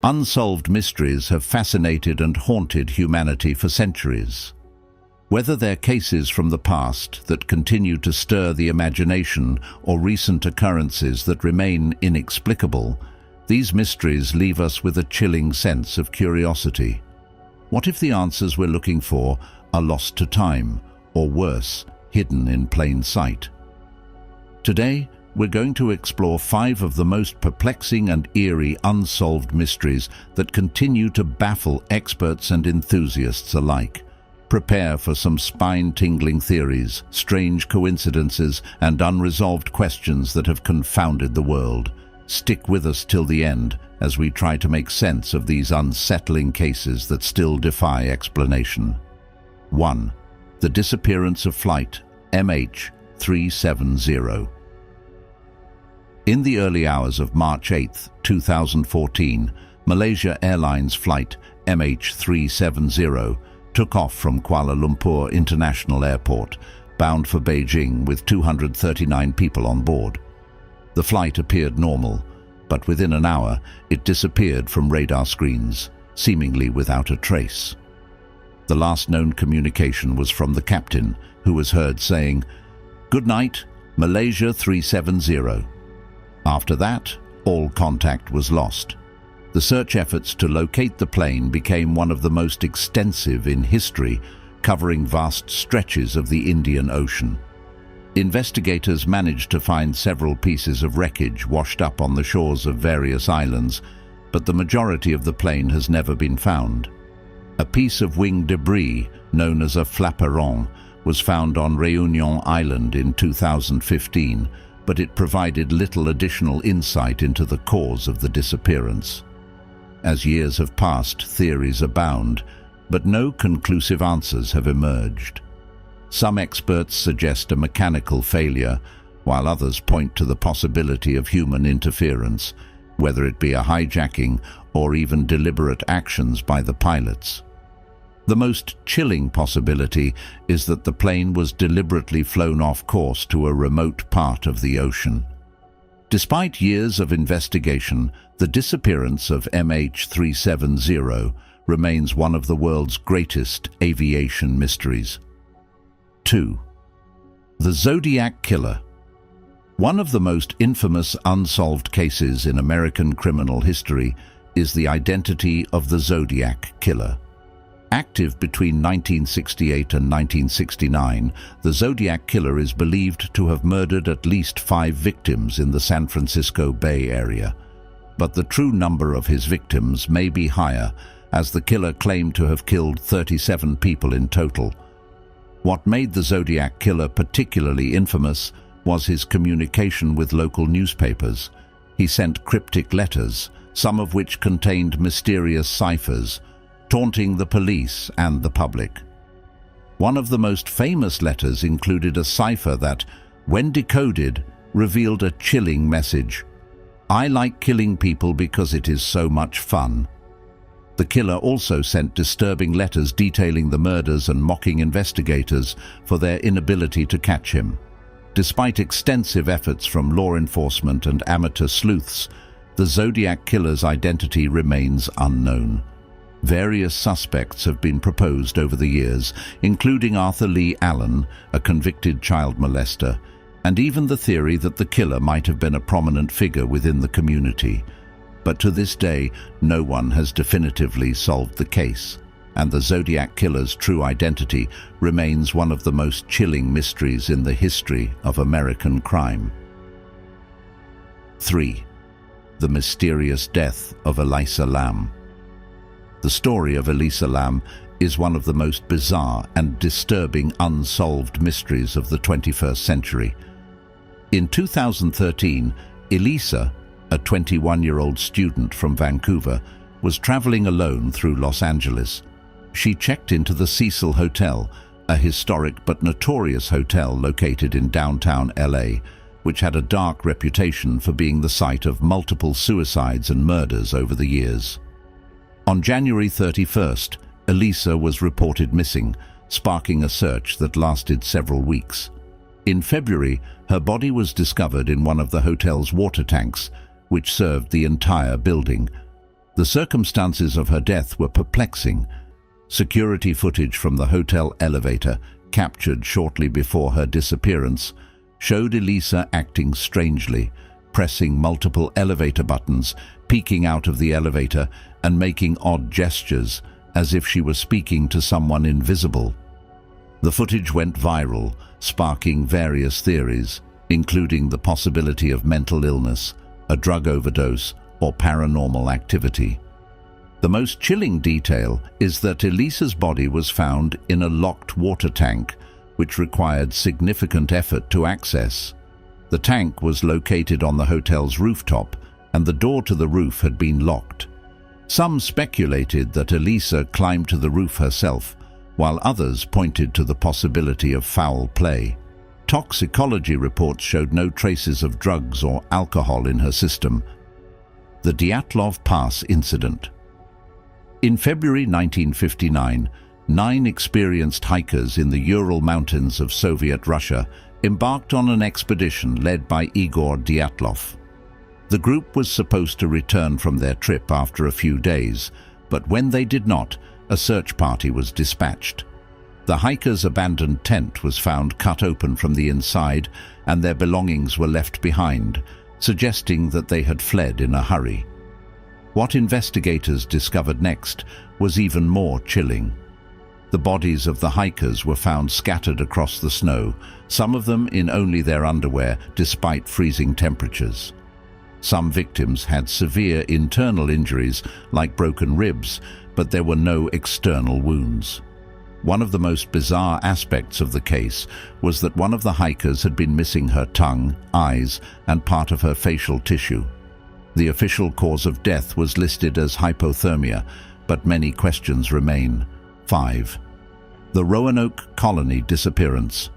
Unsolved mysteries have fascinated and haunted humanity for centuries. Whether they're cases from the past that continue to stir the imagination or recent occurrences that remain inexplicable, these mysteries leave us with a chilling sense of curiosity. What if the answers we're looking for are lost to time, or worse, hidden in plain sight? Today, we're going to explore 5 of the most perplexing and eerie unsolved mysteries that continue to baffle experts and enthusiasts alike. Prepare for some spine-tingling theories, strange coincidences, and unresolved questions that have confounded the world. Stick with us till the end as we try to make sense of these unsettling cases that still defy explanation. 1. The disappearance of flight MH370. In the early hours of March 8, 2014, Malaysia Airlines flight MH370 took off from Kuala Lumpur International Airport, bound for Beijing with 239 people on board. The flight appeared normal, but within an hour it disappeared from radar screens, seemingly without a trace. The last known communication was from the captain, who was heard saying, "Good night, Malaysia 370. After that, all contact was lost. The search efforts to locate the plane became one of the most extensive in history, covering vast stretches of the Indian Ocean. Investigators managed to find several pieces of wreckage washed up on the shores of various islands, but the majority of the plane has never been found. A piece of wing debris, known as a flaperon, was found on Réunion Island in 2015, but it provided little additional insight into the cause of the disappearance. As years have passed, theories abound, but no conclusive answers have emerged. Some experts suggest a mechanical failure, while others point to the possibility of human interference, whether it be a hijacking or even deliberate actions by the pilots. The most chilling possibility is that the plane was deliberately flown off course to a remote part of the ocean. Despite years of investigation, the disappearance of MH370 remains one of the world's greatest aviation mysteries. 2. The Zodiac Killer. One of the most infamous unsolved cases in American criminal history is the identity of the Zodiac Killer. Active between 1968 and 1969, the Zodiac Killer is believed to have murdered at least 5 victims in the San Francisco Bay Area. But the true number of his victims may be higher, as the killer claimed to have killed 37 people in total. What made the Zodiac Killer particularly infamous was his communication with local newspapers. He sent cryptic letters, some of which contained mysterious ciphers, taunting the police and the public. One of the most famous letters included a cipher that, when decoded, revealed a chilling message: "I like killing people because it is so much fun." The killer also sent disturbing letters detailing the murders and mocking investigators for their inability to catch him. Despite extensive efforts from law enforcement and amateur sleuths, the Zodiac Killer's identity remains unknown. Various suspects have been proposed over the years, including Arthur Lee Allen, a convicted child molester, and even the theory that the killer might have been a prominent figure within the community. But to this day, no one has definitively solved the case, and the Zodiac Killer's true identity remains one of the most chilling mysteries in the history of American crime. 3. The mysterious death of Elisa Lam. The story of Elisa Lam is one of the most bizarre and disturbing unsolved mysteries of the 21st century. In 2013, Elisa, a 21-year-old student from Vancouver, was traveling alone through Los Angeles. She checked into the Cecil Hotel, a historic but notorious hotel located in downtown LA, which had a dark reputation for being the site of multiple suicides and murders over the years. On January 31st, Elisa was reported missing, sparking a search that lasted several weeks. In February, her body was discovered in one of the hotel's water tanks, which served the entire building. The circumstances of her death were perplexing. Security footage from the hotel elevator, captured shortly before her disappearance, showed Elisa acting strangely, pressing multiple elevator buttons, peeking out of the elevator, and making odd gestures, as if she was speaking to someone invisible. The footage went viral, sparking various theories, including the possibility of mental illness, a drug overdose, or paranormal activity. The most chilling detail is that Elisa's body was found in a locked water tank, which required significant effort to access. The tank was located on the hotel's rooftop, and the door to the roof had been locked. Some speculated that Elisa climbed to the roof herself, while others pointed to the possibility of foul play. Toxicology reports showed no traces of drugs or alcohol in her system. The Dyatlov Pass incident. In February 1959, 9 experienced hikers in the Ural Mountains of Soviet Russia embarked on an expedition led by Igor Dyatlov. The group was supposed to return from their trip after a few days, but when they did not, a search party was dispatched. The hikers' abandoned tent was found cut open from the inside, and their belongings were left behind, suggesting that they had fled in a hurry. What investigators discovered next was even more chilling. The bodies of the hikers were found scattered across the snow, some of them in only their underwear despite freezing temperatures. Some victims had severe internal injuries like broken ribs, but there were no external wounds. One of the most bizarre aspects of the case was that one of the hikers had been missing her tongue, eyes, and part of her facial tissue. The official cause of death was listed as hypothermia, but many questions remain. 5. The Roanoke colony disappearance.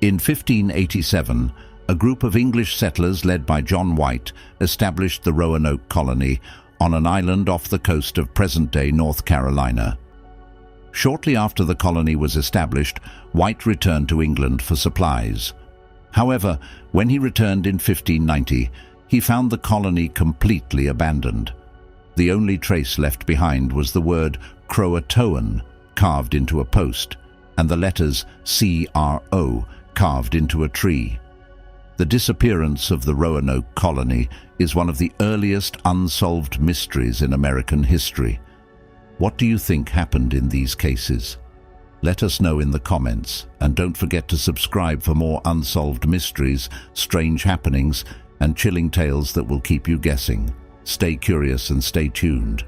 In 1587, a group of English settlers led by John White established the Roanoke colony on an island off the coast of present-day North Carolina. Shortly after the colony was established, White returned to England for supplies. However, when he returned in 1590, he found the colony completely abandoned. The only trace left behind was the word Croatoan carved into a post, and the letters CRO carved into a tree. The disappearance of the Roanoke colony is one of the earliest unsolved mysteries in American history. What do you think happened in these cases? Let us know in the comments, and don't forget to subscribe for more unsolved mysteries, strange happenings, and chilling tales that will keep you guessing. Stay curious and stay tuned.